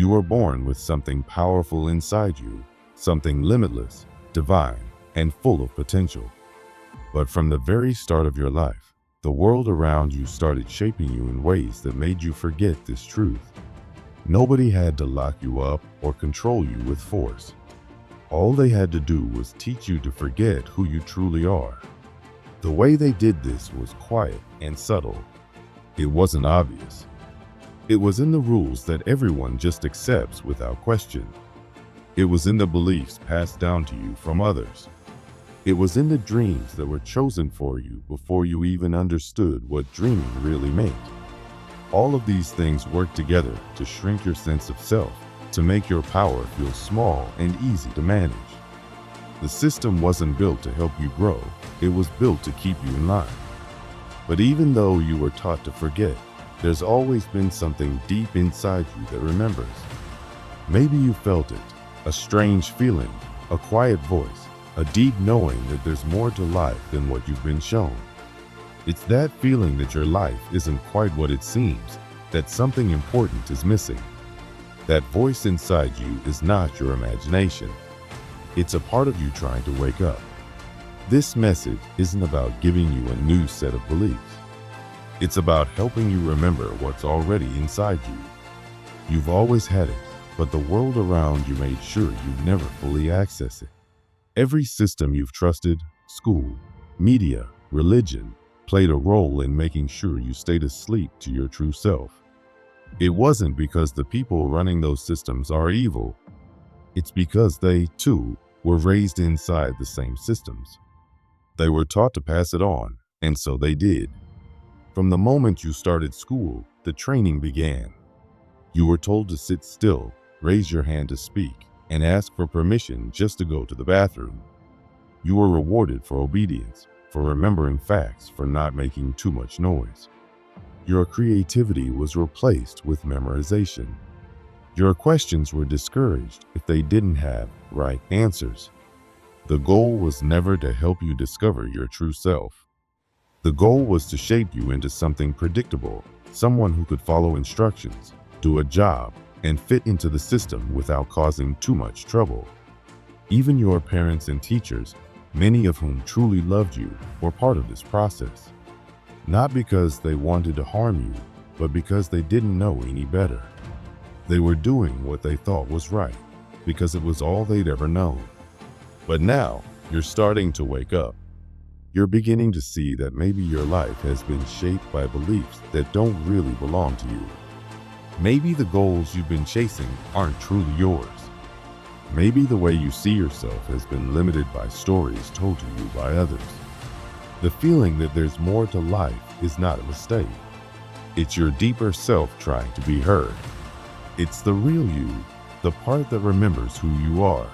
You were born with something powerful inside you, something limitless, divine, and full of potential. But from the very start of your life, the world around you started shaping you in ways that made you forget this truth. Nobody had to lock you up or control you with force. All they had to do was teach you to forget who you truly are. The way they did this was quiet and subtle. It wasn't obvious. It was in the rules that everyone just accepts without question. It was in the beliefs passed down to you from others. It was in the dreams that were chosen for you before you even understood what dreaming really meant. All of these things work together to shrink your sense of self, to make your power feel small and easy to manage. The system wasn't built to help you grow, it was built to keep you in line. But even though you were taught to forget, there's always been something deep inside you that remembers. Maybe you felt it, a strange feeling, a quiet voice, a deep knowing that there's more to life than what you've been shown. It's that feeling that your life isn't quite what it seems, that something important is missing. That voice inside you is not your imagination. It's a part of you trying to wake up. This message isn't about giving you a new set of beliefs. It's about helping you remember what's already inside you. You've always had it, but the world around you made sure you never fully access it. Every system you've trusted, school, media, religion, played a role in making sure you stayed asleep to your true self. It wasn't because the people running those systems are evil. It's because they, too, were raised inside the same systems. They were taught to pass it on, and so they did. From the moment you started school, the training began. You were told to sit still, raise your hand to speak, and ask for permission just to go to the bathroom. You were rewarded for obedience, for remembering facts, for not making too much noise. Your creativity was replaced with memorization. Your questions were discouraged if they didn't have right answers. The goal was never to help you discover your true self. The goal was to shape you into something predictable, someone who could follow instructions, do a job, and fit into the system without causing too much trouble. Even your parents and teachers, many of whom truly loved you, were part of this process. Not because they wanted to harm you, but because they didn't know any better. They were doing what they thought was right, because it was all they'd ever known. But now, you're starting to wake up. You're beginning to see that maybe your life has been shaped by beliefs that don't really belong to you. Maybe the goals you've been chasing aren't truly yours. Maybe the way you see yourself has been limited by stories told to you by others. The feeling that there's more to life is not a mistake. It's your deeper self trying to be heard. It's the real you, the part that remembers who you are.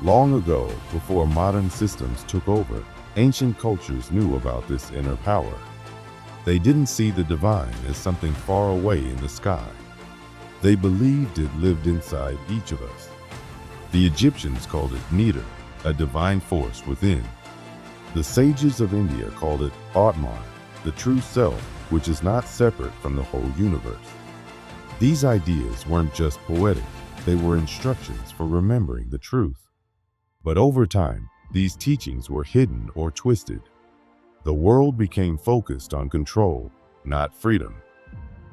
Long ago, before modern systems took over, ancient cultures knew about this inner power. They didn't see the divine as something far away in the sky. They believed it lived inside each of us. The Egyptians called it Nidar, a divine force within. The sages of India called it Atman, the true self, which is not separate from the whole universe. These ideas weren't just poetic, they were instructions for remembering the truth. But over time, these teachings were hidden or twisted. The world became focused on control, not freedom.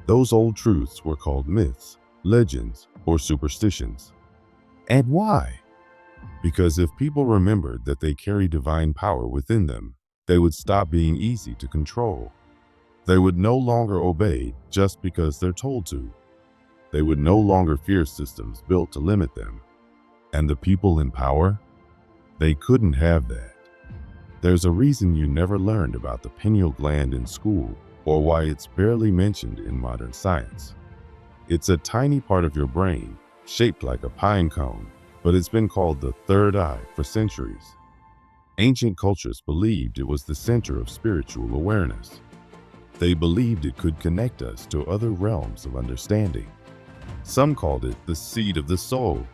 Those old truths were called myths, legends, or superstitions. And why? Because if people remembered that they carry divine power within them, they would stop being easy to control. They would no longer obey just because they're told to. They would no longer fear systems built to limit them. And the people in power? They couldn't have that. There's a reason you never learned about the pineal gland in school, or why it's barely mentioned in modern science. It's a tiny part of your brain, shaped like a pine cone, but it's been called the third eye for centuries. Ancient cultures believed it was the center of spiritual awareness. They believed it could connect us to other realms of understanding. Some called it the seat of the soul.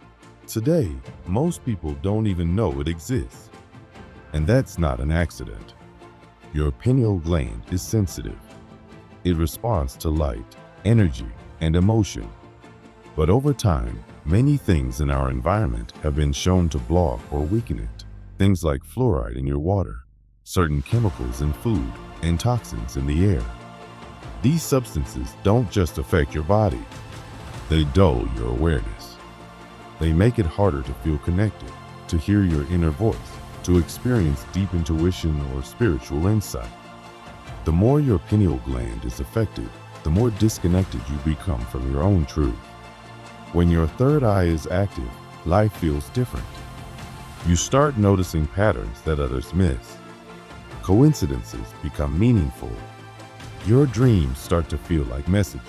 Today, most people don't even know it exists. And that's not an accident. Your pineal gland is sensitive. It responds to light, energy, and emotion. But over time, many things in our environment have been shown to block or weaken it. Things like fluoride in your water, certain chemicals in food, and toxins in the air. These substances don't just affect your body, they dull your awareness. They make it harder to feel connected, to hear your inner voice, to experience deep intuition or spiritual insight. The more your pineal gland is affected, the more disconnected you become from your own truth. When your third eye is active, life feels different. You start noticing patterns that others miss. Coincidences become meaningful. Your dreams start to feel like messages.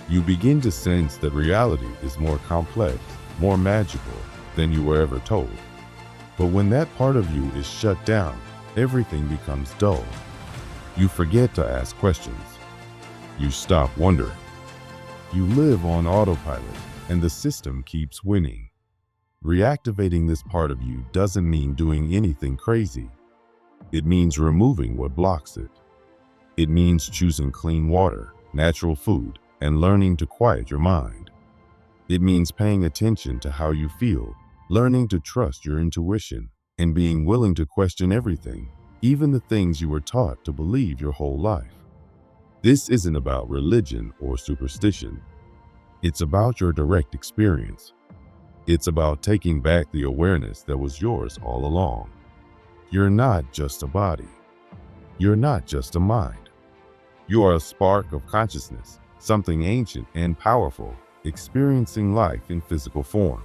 You begin to sense that reality is more complex, more magical than you were ever told. But when that part of you is shut down, everything becomes dull. You forget to ask questions. You stop wondering. You live on autopilot, and the system keeps winning. Reactivating this part of you doesn't mean doing anything crazy. It means removing what blocks it. It means choosing clean water, natural food, and learning to quiet your mind. It means paying attention to how you feel, learning to trust your intuition, and being willing to question everything, even the things you were taught to believe your whole life. This isn't about religion or superstition. It's about your direct experience. It's about taking back the awareness that was yours all along. You're not just a body. You're not just a mind. You are a spark of consciousness, something ancient and powerful, experiencing life in physical form.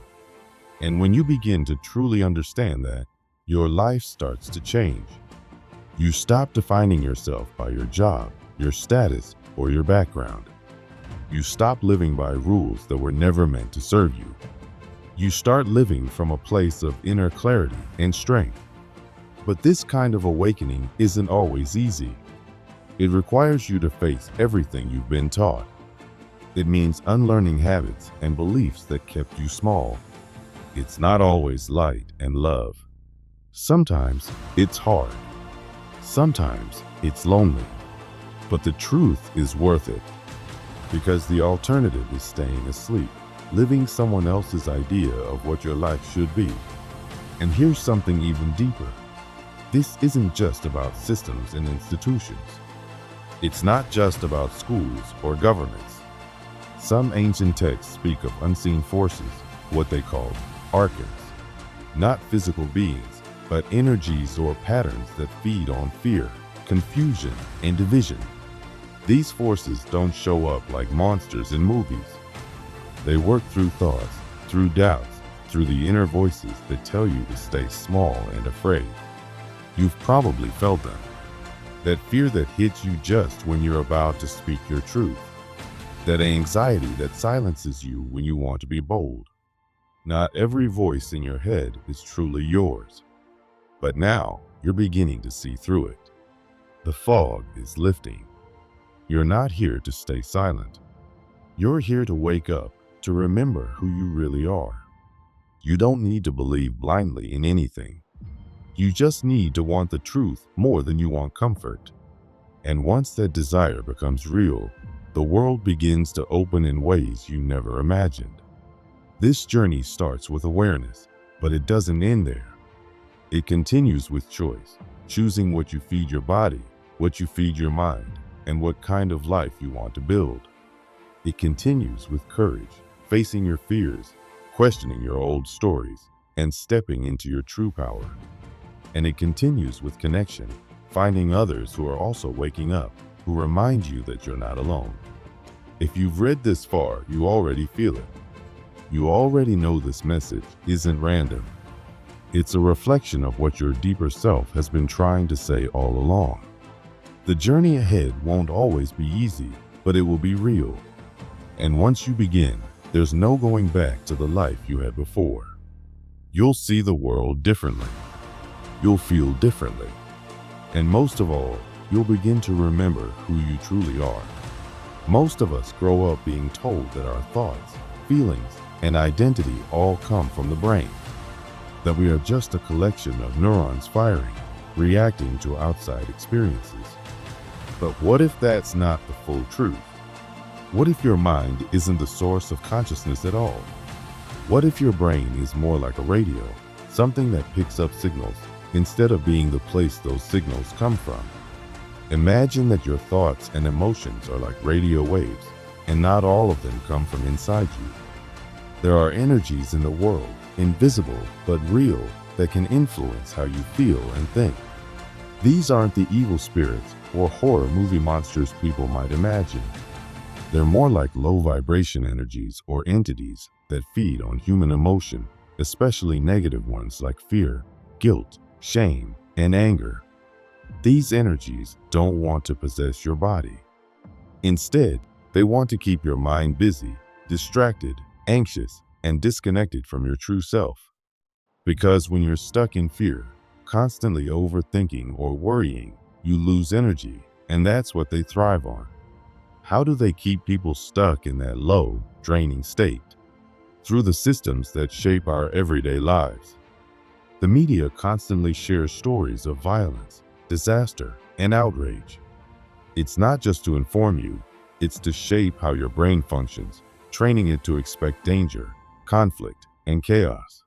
And when you begin to truly understand that, your life starts to change. You stop defining yourself by your job, your status, or your background. You stop living by rules that were never meant to serve you. You start living from a place of inner clarity and strength. But this kind of awakening isn't always easy. It requires you to face everything you've been taught. It means unlearning habits and beliefs that kept you small. It's not always light and love. Sometimes it's hard. Sometimes it's lonely. But the truth is worth it. Because the alternative is staying asleep, living someone else's idea of what your life should be. And here's something even deeper. This isn't just about systems and institutions. It's not just about schools or governments. Some ancient texts speak of unseen forces, what they call archons. Not physical beings, but energies or patterns that feed on fear, confusion, and division. These forces don't show up like monsters in movies. They work through thoughts, through doubts, through the inner voices that tell you to stay small and afraid. You've probably felt them. That fear that hits you just when you're about to speak your truth. That anxiety that silences you when you want to be bold. Not every voice in your head is truly yours. But now you're beginning to see through it. The fog is lifting. You're not here to stay silent. You're here to wake up, to remember who you really are. You don't need to believe blindly in anything. You just need to want the truth more than you want comfort. And once that desire becomes real, the world begins to open in ways you never imagined. This journey starts with awareness, but it doesn't end there. It continues with choice, choosing what you feed your body, what you feed your mind, and what kind of life you want to build. It continues with courage, facing your fears, questioning your old stories, and stepping into your true power. And it continues with connection, finding others who are also waking up, who remind you that you're not alone. If you've read this far, you already feel it. You already know this message isn't random. It's a reflection of what your deeper self has been trying to say all along. The journey ahead won't always be easy, but it will be real. And once you begin, there's no going back to the life you had before. You'll see the world differently. You'll feel differently. And most of all, you'll begin to remember who you truly are. Most of us grow up being told that our thoughts, feelings, and identity all come from the brain. That we are just a collection of neurons firing, reacting to outside experiences. But what if that's not the full truth? What if your mind isn't the source of consciousness at all? What if your brain is more like a radio, something that picks up signals instead of being the place those signals come from? Imagine that your thoughts and emotions are like radio waves, and not all of them come from inside you. There are energies in the world, invisible but real, that can influence how you feel and think. These aren't the evil spirits or horror movie monsters people might imagine. They're more like low vibration energies or entities that feed on human emotion, especially negative ones like fear, guilt, shame, and anger. These energies don't want to possess your body. Instead, they want to keep your mind busy, distracted, anxious, and disconnected from your true self. Because when you're stuck in fear, constantly overthinking or worrying, you lose energy, and that's what they thrive on. How do they keep people stuck in that low, draining state? Through the systems that shape our everyday lives. The media constantly shares stories of violence, disaster, and outrage. It's not just to inform you, it's to shape how your brain functions, training it to expect danger, conflict, and chaos.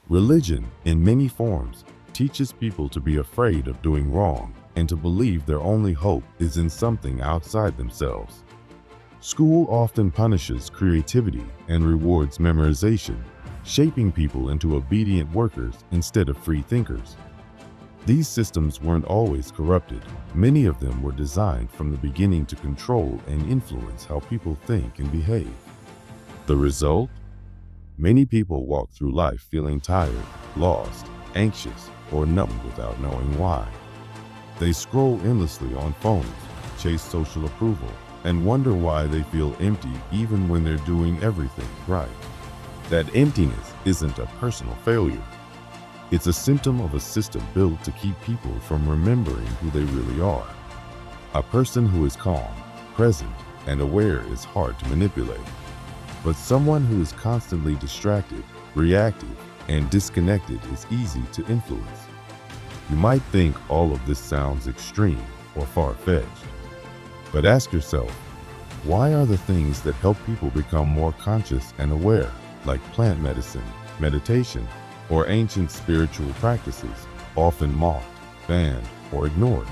Religion, in many forms, teaches people to be afraid of doing wrong and to believe their only hope is in something outside themselves. School often punishes creativity and rewards memorization, shaping people into obedient workers instead of free thinkers. These systems weren't always corrupted. Many of them were designed from the beginning to control and influence how people think and behave. The result? Many people walk through life feeling tired, lost, anxious, or numb without knowing why. They scroll endlessly on phones, chase social approval, and wonder why they feel empty even when they're doing everything right. That emptiness isn't a personal failure. It's a symptom of a system built to keep people from remembering who they really are. A person who is calm, present, and aware is hard to manipulate. But someone who is constantly distracted, reactive, and disconnected is easy to influence. You might think all of this sounds extreme or far-fetched. But ask yourself, why are the things that help people become more conscious and aware, like plant medicine, meditation, or ancient spiritual practices, often mocked, banned, or ignored?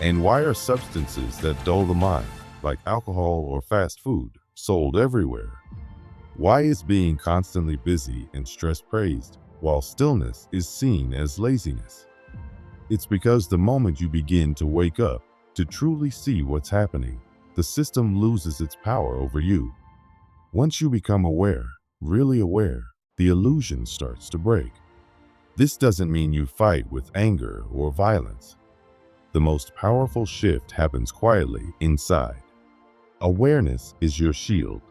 And why are substances that dull the mind, like alcohol or fast food, sold everywhere? Why is being constantly busy and stressed praised, while stillness is seen as laziness? It's because the moment you begin to wake up, to truly see what's happening, the system loses its power over you. Once you become aware, really aware, the illusion starts to break. This doesn't mean you fight with anger or violence. The most powerful shift happens quietly inside. Awareness is your shield.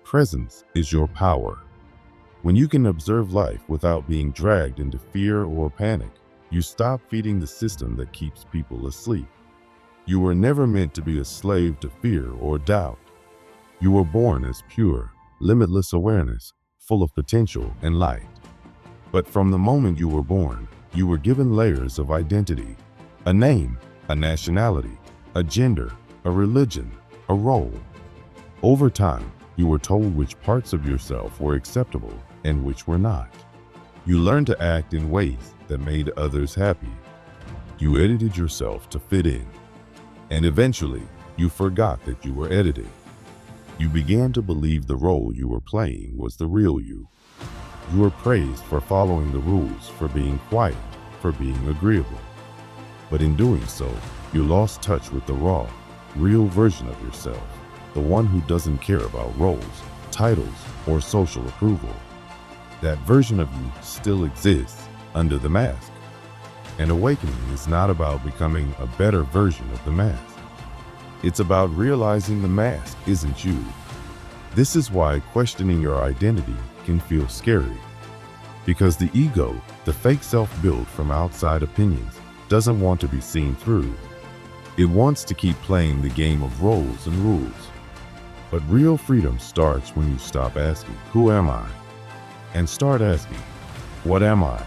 Presence is your power. When you can observe life without being dragged into fear or panic, you stop feeding the system that keeps people asleep. You were never meant to be a slave to fear or doubt. You were born as pure, limitless awareness, full of potential and light. But from the moment you were born, you were given layers of identity, a name, a nationality, a gender, a religion, a role. Over time, you were told which parts of yourself were acceptable and which were not. You learned to act in ways that made others happy. You edited yourself to fit in. And eventually, you forgot that you were edited. You began to believe the role you were playing was the real you. You were praised for following the rules, for being quiet, for being agreeable. But in doing so, you lost touch with the raw, real version of yourself, the one who doesn't care about roles, titles, or social approval. That version of you still exists under the mask. And awakening is not about becoming a better version of the mask. It's about realizing the mask isn't you. This is why questioning your identity can feel scary. Because the ego, the fake self built from outside opinions, doesn't want to be seen through. It wants to keep playing the game of roles and rules. But real freedom starts when you stop asking, "Who am I?" and start asking, "What am I?"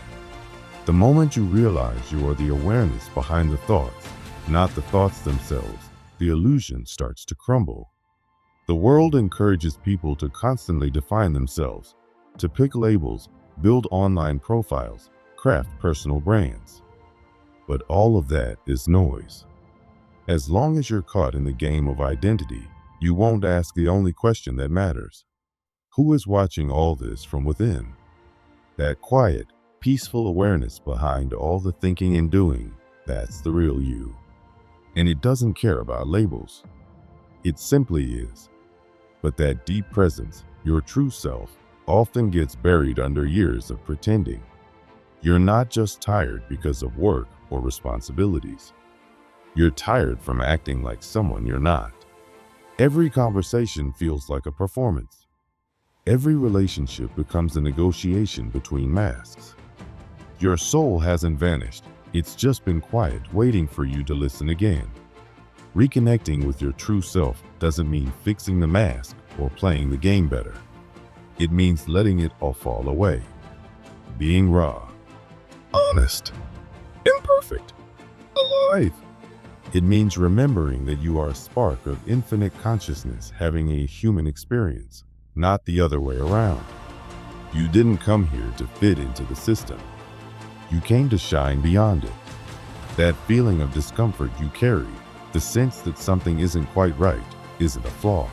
The moment you realize you are the awareness behind the thoughts, not the thoughts themselves, the illusion starts to crumble. The world encourages people to constantly define themselves, to pick labels, build online profiles, craft personal brands. But all of that is noise. As long as you're caught in the game of identity, you won't ask the only question that matters. Who is watching all this from within? That quiet, peaceful awareness behind all the thinking and doing, that's the real you. And it doesn't care about labels. It simply is. But that deep presence, your true self, often gets buried under years of pretending. You're not just tired because of work or responsibilities. You're tired from acting like someone you're not. Every conversation feels like a performance. Every relationship becomes a negotiation between masks. Your soul hasn't vanished. It's just been quiet, waiting for you to listen again. Reconnecting with your true self doesn't mean fixing the mask or playing the game better. It means letting it all fall away. Being raw, honest, imperfect, alive. It means remembering that you are a spark of infinite consciousness having a human experience, not the other way around. You didn't come here to fit into the system. You came to shine beyond it. That feeling of discomfort you carry, the sense that something isn't quite right, isn't a flaw.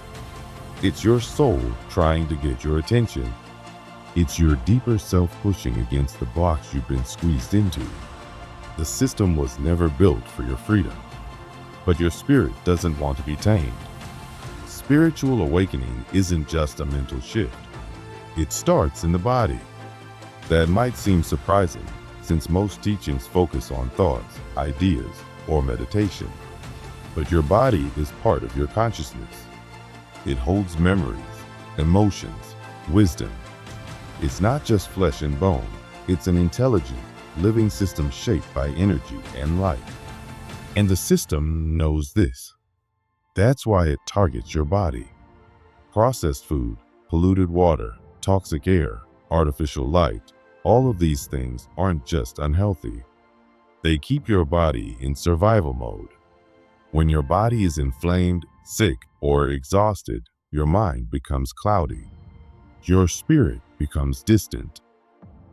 It's your soul trying to get your attention. It's your deeper self pushing against the box you've been squeezed into. The system was never built for your freedom, but your spirit doesn't want to be tamed. Spiritual awakening isn't just a mental shift. It starts in the body. That might seem surprising, since most teachings focus on thoughts, ideas, or meditation. But your body is part of your consciousness. It holds memories, emotions, wisdom. It's not just flesh and bone. It's an intelligent, living system shaped by energy and light. And the system knows this. That's why it targets your body. Processed food, polluted water, toxic air, artificial light, all of these things aren't just unhealthy. They keep your body in survival mode. When your body is inflamed, sick, or exhausted, your mind becomes cloudy. Your spirit becomes distant.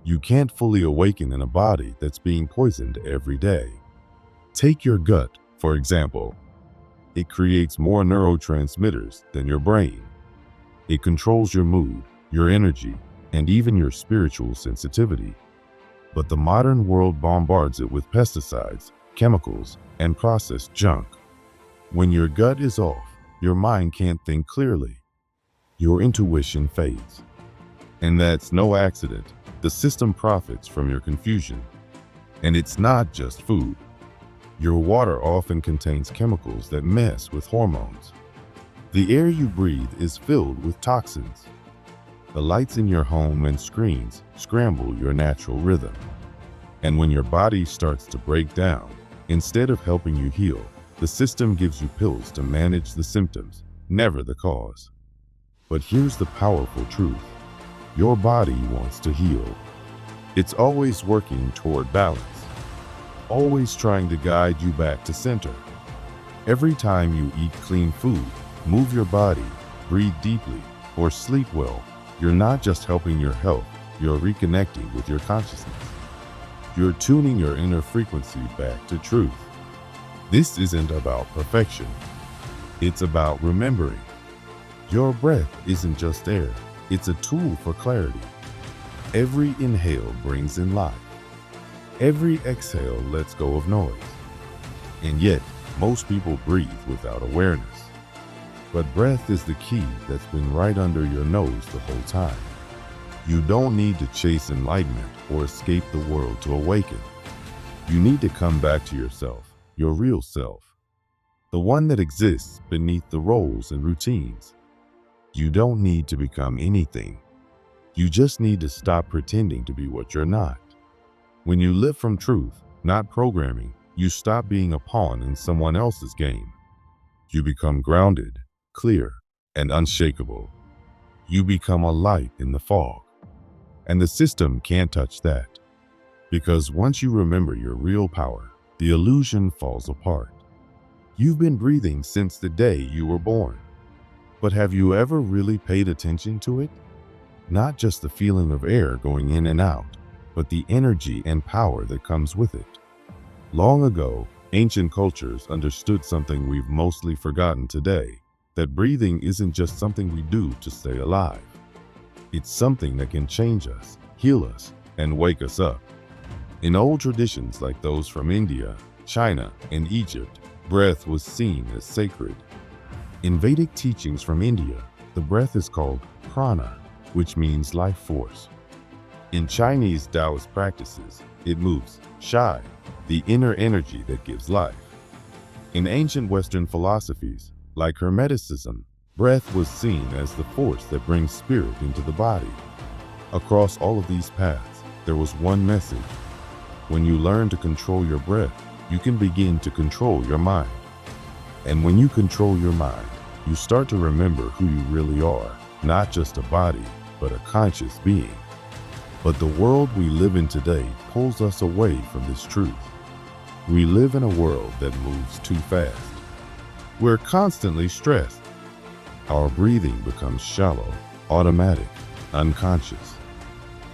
You can't fully awaken in a body that's being poisoned every day. Take your gut, for example. It creates more neurotransmitters than your brain. It controls your mood, your energy, and even your spiritual sensitivity. But the modern world bombards it with pesticides, chemicals, and processed junk. When your gut is off, your mind can't think clearly. Your intuition fades. And that's no accident. The system profits from your confusion. And it's not just food. Your water often contains chemicals that mess with hormones. The air you breathe is filled with toxins. The lights in your home and screens scramble your natural rhythm. And when your body starts to break down, instead of helping you heal, the system gives you pills to manage the symptoms, never the cause. But here's the powerful truth. Your body wants to heal. It's always working toward balance, always trying to guide you back to center. Every time you eat clean food, move your body, breathe deeply, or sleep well, you're not just helping your health, you're reconnecting with your consciousness. You're tuning your inner frequency back to truth. This isn't about perfection. It's about remembering. Your breath isn't just air, it's a tool for clarity. Every inhale brings in life. Every exhale lets go of noise. And yet, most people breathe without awareness. But breath is the key that's been right under your nose the whole time. You don't need to chase enlightenment or escape the world to awaken. You need to come back to yourself, your real self, the one that exists beneath the roles and routines. You don't need to become anything. You just need to stop pretending to be what you're not. When you live from truth, not programming, you stop being a pawn in someone else's game. You become grounded, clear, and unshakable. You become a light in the fog. And the system can't touch that. Because once you remember your real power, the illusion falls apart. You've been breathing since the day you were born. But have you ever really paid attention to it? Not just the feeling of air going in and out, but the energy and power that comes with it. Long ago, ancient cultures understood something we've mostly forgotten today, that breathing isn't just something we do to stay alive. It's something that can change us, heal us, and wake us up. In old traditions like those from India, China, and Egypt, breath was seen as sacred. In Vedic teachings from India, the breath is called prana, which means life force. In Chinese Taoist practices, it moves Shai, the inner energy that gives life. In ancient Western philosophies, like Hermeticism, breath was seen as the force that brings spirit into the body. Across all of these paths, there was one message. When you learn to control your breath, you can begin to control your mind. And when you control your mind, you start to remember who you really are, not just a body, but a conscious being. But the world we live in today pulls us away from this truth. We live in a world that moves too fast. We're constantly stressed. Our breathing becomes shallow, automatic, unconscious.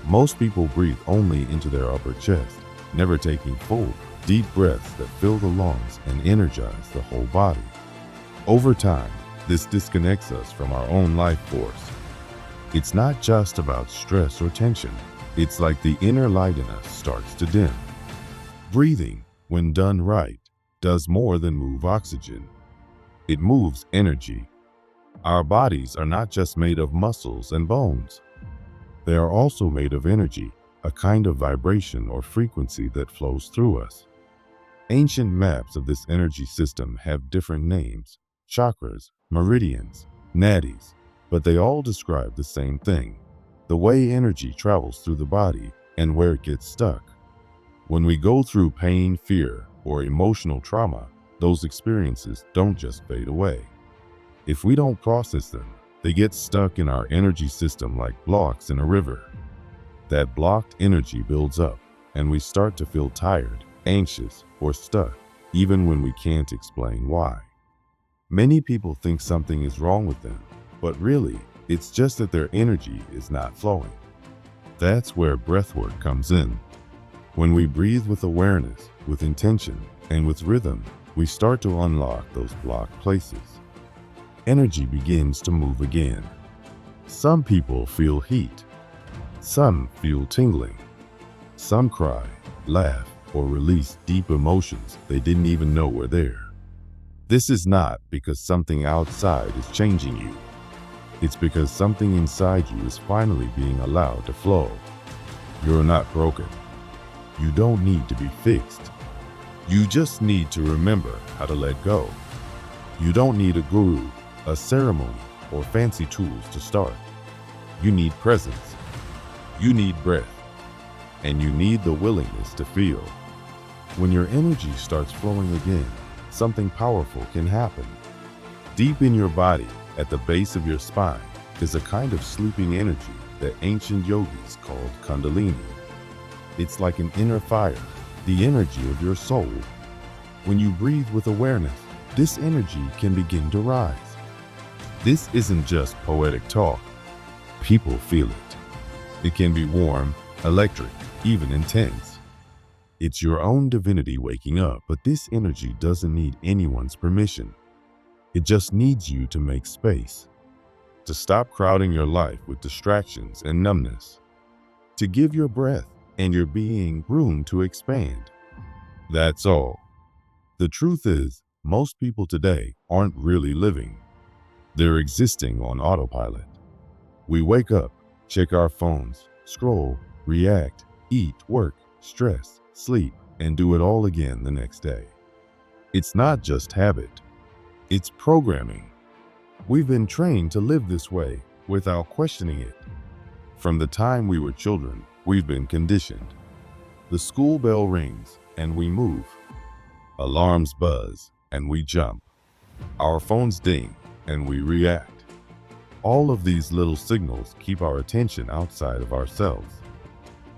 Most people breathe only into their upper chest, never taking full, deep breaths that fill the lungs and energize the whole body. Over time, this disconnects us from our own life force. It's not just about stress or tension. It's like the inner light in us starts to dim. Breathing, when done right, does more than move oxygen. It moves energy. Our bodies are not just made of muscles and bones. They are also made of energy, a kind of vibration or frequency that flows through us. Ancient maps of this energy system have different names: chakras, meridians, nadis, but they all describe the same thing: the way energy travels through the body and where it gets stuck. When we go through pain, fear, or emotional trauma, those experiences don't just fade away. If we don't process them, they get stuck in our energy system like blocks in a river. That blocked energy builds up, and we start to feel tired, anxious, or stuck, even when we can't explain why. Many people think something is wrong with them, but really, it's just that their energy is not flowing. That's where breathwork comes in. When we breathe with awareness, with intention, and with rhythm, we start to unlock those blocked places. Energy begins to move again. Some people feel heat. Some feel tingling. Some cry, laugh, or release deep emotions they didn't even know were there. This is not because something outside is changing you. It's because something inside you is finally being allowed to flow. You're not broken. You don't need to be fixed. You just need to remember how to let go. You don't need a guru, a ceremony, or fancy tools to start. You need presence. You need breath. And you need the willingness to feel. When your energy starts flowing again, something powerful can happen. Deep in your body, at the base of your spine, is a kind of sleeping energy that ancient yogis called Kundalini. It's like an inner fire, the energy of your soul. When you breathe with awareness, this energy can begin to rise. This isn't just poetic talk. People feel it. It can be warm, electric, even intense. It's your own divinity waking up, but this energy doesn't need anyone's permission. It just needs you to make space, to stop crowding your life with distractions and numbness, to give your breath and your being room to expand. That's all. The truth is, most people today aren't really living. They're existing on autopilot. We wake up, check our phones, scroll, react, eat, work, stress, sleep, and do it all again the next day. It's not just habit. It's programming. We've been trained to live this way without questioning it. From the time we were children, we've been conditioned. The school bell rings and we move. Alarms buzz and we jump. Our phones ding and we react. All of these little signals keep our attention outside of ourselves.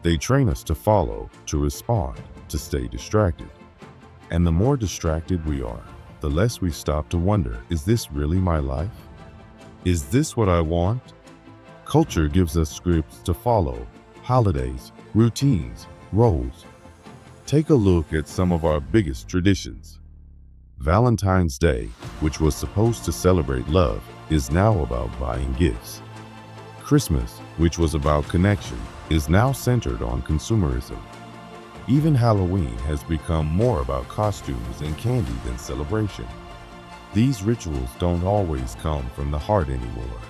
They train us to follow, to respond, to stay distracted. And the more distracted we are, the less we stop to wonder, is this really my life? Is this what I want? Culture gives us scripts to follow, holidays, routines, roles. Take a look at some of our biggest traditions. Valentine's Day, which was supposed to celebrate love, is now about buying gifts. Christmas, which was about connection, is now centered on consumerism. Even Halloween has become more about costumes and candy than celebration. These rituals don't always come from the heart anymore.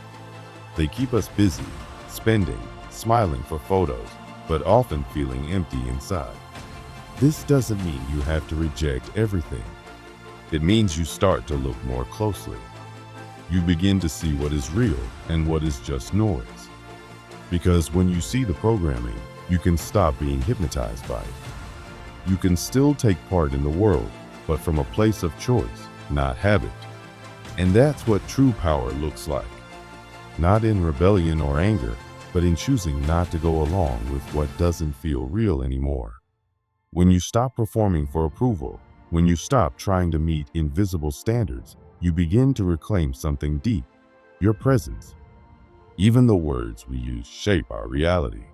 They keep us busy, spending, smiling for photos, but often feeling empty inside. This doesn't mean you have to reject everything. It means you start to look more closely. You begin to see what is real and what is just noise. Because when you see the programming, you can stop being hypnotized by it. You can still take part in the world, but from a place of choice, not habit. And that's what true power looks like. Not in rebellion or anger, but in choosing not to go along with what doesn't feel real anymore. When you stop performing for approval, when you stop trying to meet invisible standards, you begin to reclaim something deep, your presence. Even the words we use shape our reality.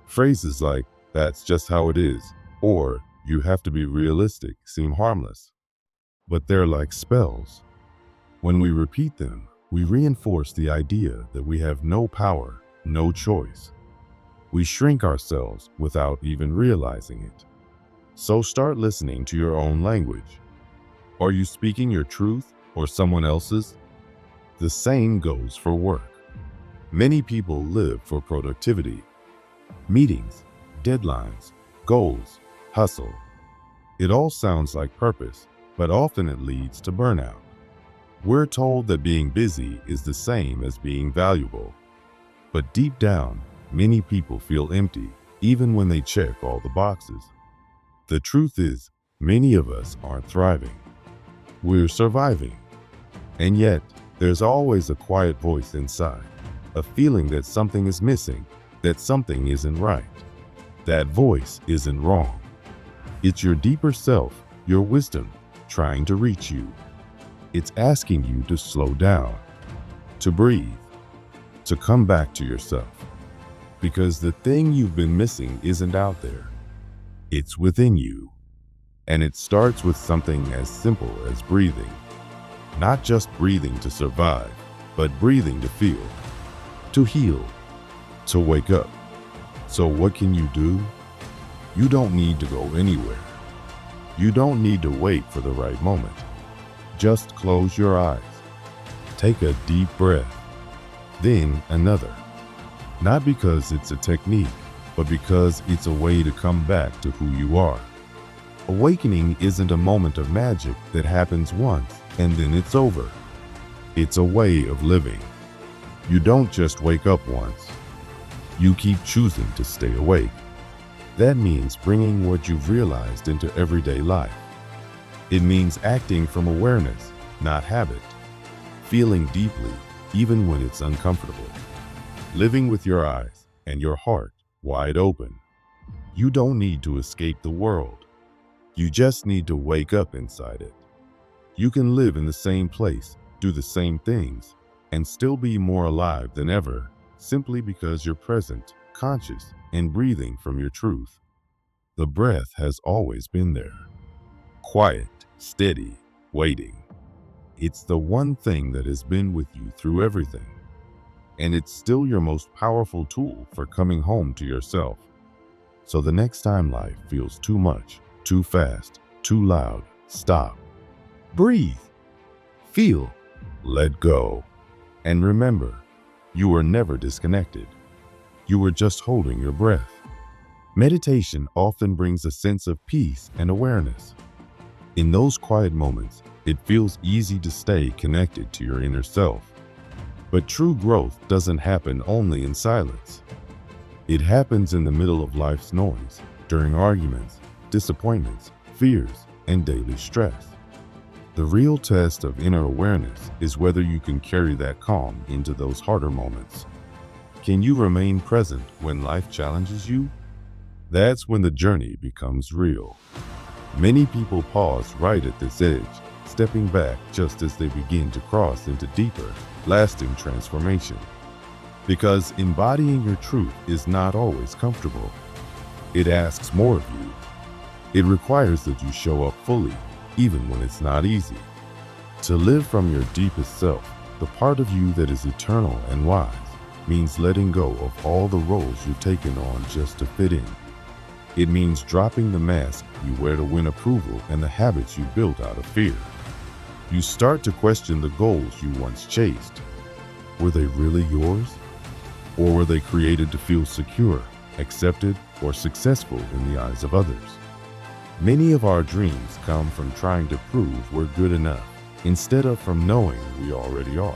Phrases like, "That's just how it is," or "You have to be realistic," seem harmless. But they're like spells. When we repeat them, we reinforce the idea that we have no power, no choice. We shrink ourselves without even realizing it. So start listening to your own language. Are you speaking your truth or someone else's? The same goes for work. Many people live for productivity. Meetings, deadlines, goals, hustle. It all sounds like purpose, but often it leads to burnout. We're told that being busy is the same as being valuable. But deep down, many people feel empty, even when they check all the boxes. The truth is, many of us aren't thriving. We're surviving. And yet, there's always a quiet voice inside, a feeling that something is missing, that something isn't right. That voice isn't wrong. It's your deeper self, your wisdom, trying to reach you. It's asking you to slow down, to breathe, to come back to yourself. Because the thing you've been missing isn't out there. It's within you. And it starts with something as simple as breathing. Not just breathing to survive, but breathing to feel, to heal, to wake up. So what can you do? You don't need to go anywhere. You don't need to wait for the right moment. Just close your eyes. Take a deep breath, then another. Not because it's a technique, but because it's a way to come back to who you are. Awakening isn't a moment of magic that happens once and then it's over. It's a way of living. You don't just wake up once. You keep choosing to stay awake. That means bringing what you've realized into everyday life. It means acting from awareness, not habit. Feeling deeply, even when it's uncomfortable. Living with your eyes and your heart wide open. You don't need to escape the world. You just need to wake up inside it. You can live in the same place, do the same things, and still be more alive than ever, simply because you're present, conscious, and breathing from your truth. The breath has always been there. Quiet, steady, waiting. It's the one thing that has been with you through everything. And it's still your most powerful tool for coming home to yourself. So the next time life feels too much, too fast, too loud, stop. Breathe. Feel. Let go. And remember, you were never disconnected. You were just holding your breath. Meditation often brings a sense of peace and awareness. In those quiet moments, it feels easy to stay connected to your inner self. But true growth doesn't happen only in silence. It happens in the middle of life's noise, during arguments, disappointments, fears, and daily stress. The real test of inner awareness is whether you can carry that calm into those harder moments. Can you remain present when life challenges you? That's when the journey becomes real. Many people pause right at this edge, stepping back just as they begin to cross into deeper, lasting transformation. Because embodying your truth is not always comfortable. It asks more of you. It requires that you show up fully, even when it's not easy. To live from your deepest self, the part of you that is eternal and wise, means letting go of all the roles you've taken on just to fit in. It means dropping the mask you wear to win approval and the habits you built out of fear. You start to question the goals you once chased. Were they really yours? Or were they created to feel secure, accepted, or successful in the eyes of others? Many of our dreams come from trying to prove we're good enough, instead of from knowing we already are.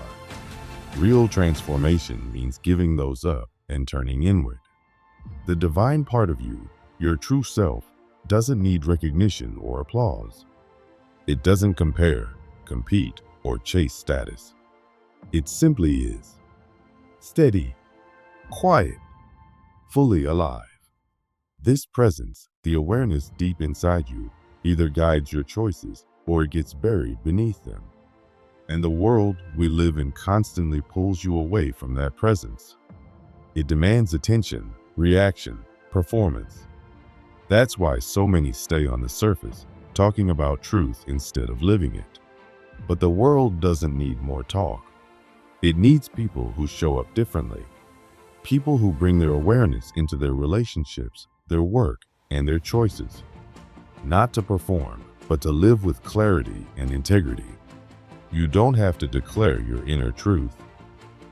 Real transformation means giving those up and turning inward. The divine part of you, your true self, doesn't need recognition or applause. It doesn't compare, compete, or chase status. It simply is. Steady, quiet, fully alive. This presence, the awareness deep inside you, either guides your choices or it gets buried beneath them. And the world we live in constantly pulls you away from that presence. It demands attention, reaction, performance. That's why so many stay on the surface, talking about truth instead of living it. But the world doesn't need more talk. It needs people who show up differently. People who bring their awareness into their relationships, their work, and their choices. Not to perform, but to live with clarity and integrity. You don't have to declare your inner truth.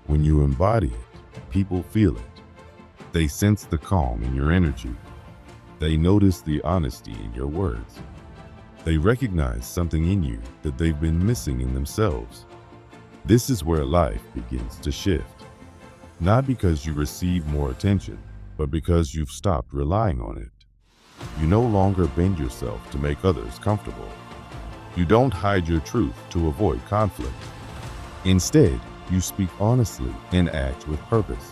When you embody it, people feel it. They sense the calm in your energy. They notice the honesty in your words. They recognize something in you that they've been missing in themselves. This is where life begins to shift. Not because you receive more attention, but because you've stopped relying on it. You no longer bend yourself to make others comfortable. You don't hide your truth to avoid conflict. Instead, you speak honestly and act with purpose.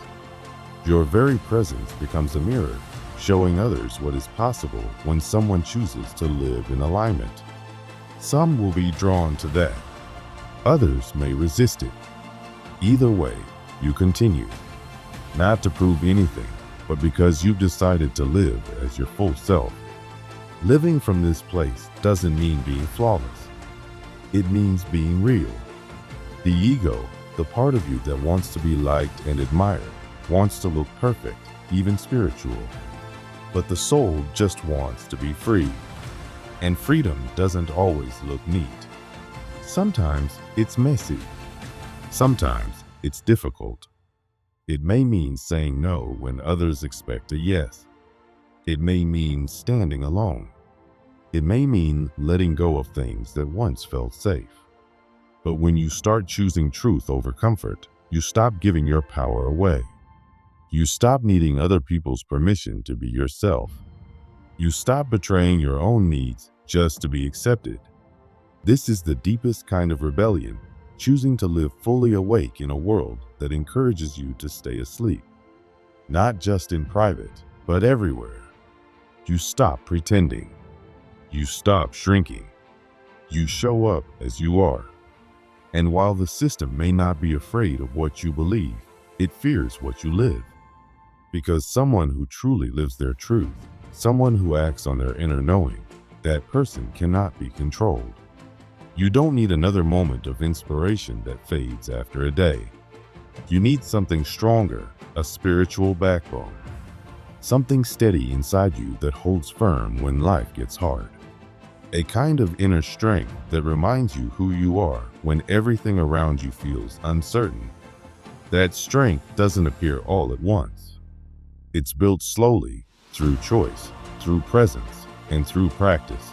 Your very presence becomes a mirror, showing others what is possible when someone chooses to live in alignment. Some will be drawn to that. Others may resist it. Either way, you continue. Not to prove anything, but because you've decided to live as your full self. Living from this place doesn't mean being flawless. It means being real. The ego, the part of you that wants to be liked and admired, wants to look perfect, even spiritual. But the soul just wants to be free. And freedom doesn't always look neat. Sometimes it's messy. Sometimes it's difficult. It may mean saying no when others expect a yes. It may mean standing alone. It may mean letting go of things that once felt safe. But when you start choosing truth over comfort, you stop giving your power away. You stop needing other people's permission to be yourself. You stop betraying your own needs just to be accepted. This is the deepest kind of rebellion, choosing to live fully awake in a world that encourages you to stay asleep. Not just in private, but everywhere. You stop pretending. You stop shrinking. You show up as you are. And while the system may not be afraid of what you believe, it fears what you live. Because someone who truly lives their truth, someone who acts on their inner knowing, that person cannot be controlled. You don't need another moment of inspiration that fades after a day. You need something stronger, a spiritual backbone. Something steady inside you that holds firm when life gets hard. A kind of inner strength that reminds you who you are when everything around you feels uncertain. That strength doesn't appear all at once. It's built slowly, through choice, through presence, and through practice.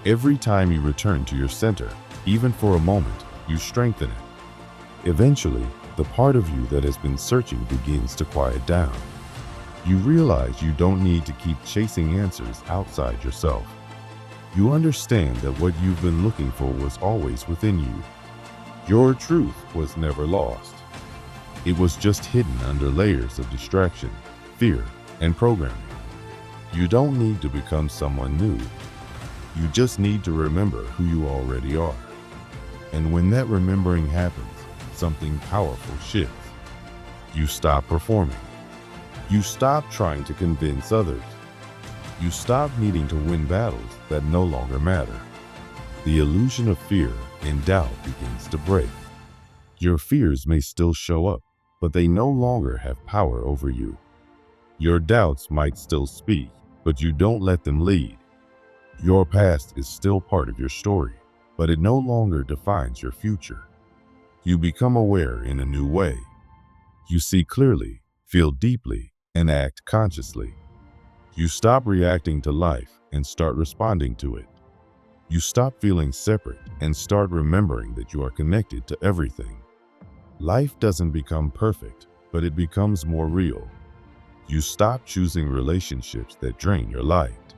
Every time you return to your center, even for a moment, you strengthen it. Eventually, the part of you that has been searching begins to quiet down. You realize you don't need to keep chasing answers outside yourself. You understand that what you've been looking for was always within you. Your truth was never lost. It was just hidden under layers of distraction, fear, and programming. You don't need to become someone new. You just need to remember who you already are. And when that remembering happens, something powerful shifts. You stop performing. You stop trying to convince others. You stop needing to win battles that no longer matter. The illusion of fear and doubt begins to break. Your fears may still show up, but they no longer have power over you. Your doubts might still speak, but you don't let them lead. Your past is still part of your story, but it no longer defines your future. You become aware in a new way. You see clearly, feel deeply, and act consciously. You stop reacting to life and start responding to it. You stop feeling separate and start remembering that you are connected to everything. Life doesn't become perfect, but it becomes more real. You stop choosing relationships that drain your light.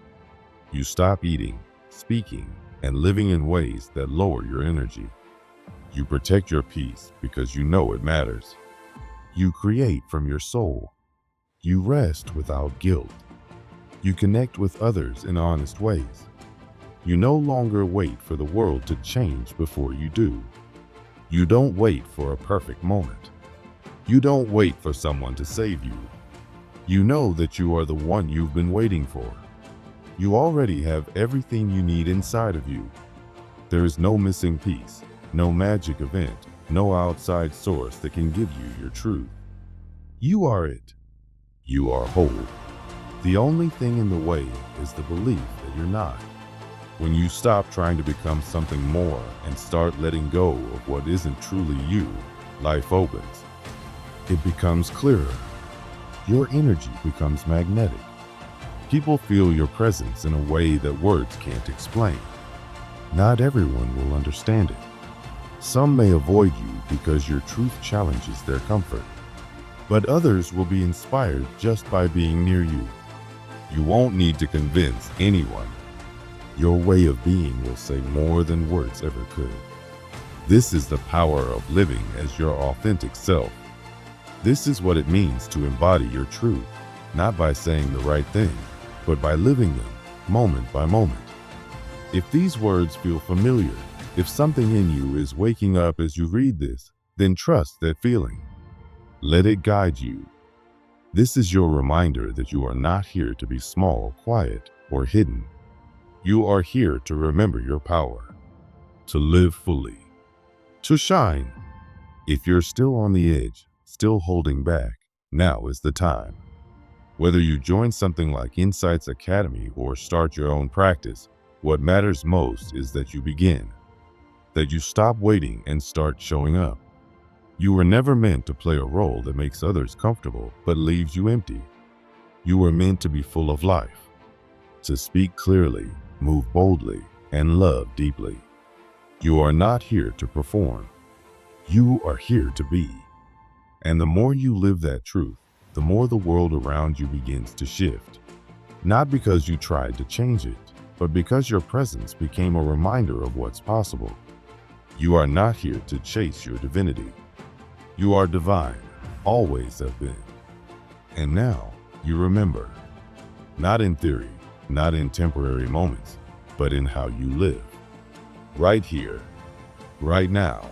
You stop eating, speaking, and living in ways that lower your energy. You protect your peace because you know it matters. You create from your soul. You rest without guilt. You connect with others in honest ways. You no longer wait for the world to change before you do. You don't wait for a perfect moment. You don't wait for someone to save you. You know that you are the one you've been waiting for. You already have everything you need inside of you. There is no missing piece, no magic event, no outside source that can give you your truth. You are it. You are whole. The only thing in the way is the belief that you're not. When you stop trying to become something more and start letting go of what isn't truly you, life opens. It becomes clearer. Your energy becomes magnetic. People feel your presence in a way that words can't explain. Not everyone will understand it. Some may avoid you because your truth challenges their comfort. But others will be inspired just by being near you. You won't need to convince anyone. Your way of being will say more than words ever could. This is the power of living as your authentic self. This is what it means to embody your truth, not by saying the right thing, but by living them, moment by moment. If these words feel familiar, if something in you is waking up as you read this, then trust that feeling. Let it guide you. This is your reminder that you are not here to be small, quiet, or hidden. You are here to remember your power, to live fully, to shine. If you're still on the edge, still holding back, now is the time. Whether you join something like Insights Academy or start your own practice, what matters most is that you begin, that you stop waiting and start showing up. You were never meant to play a role that makes others comfortable but leaves you empty. You were meant to be full of life, to speak clearly, move boldly, and love deeply. You are not here to perform. You are here to be. And the more you live that truth, the more the world around you begins to shift. Not because you tried to change it, but because your presence became a reminder of what's possible. You are not here to chase your divinity. You are divine, always have been. And now you remember, not in theory, not in temporary moments, but in how you live. Right here, right now.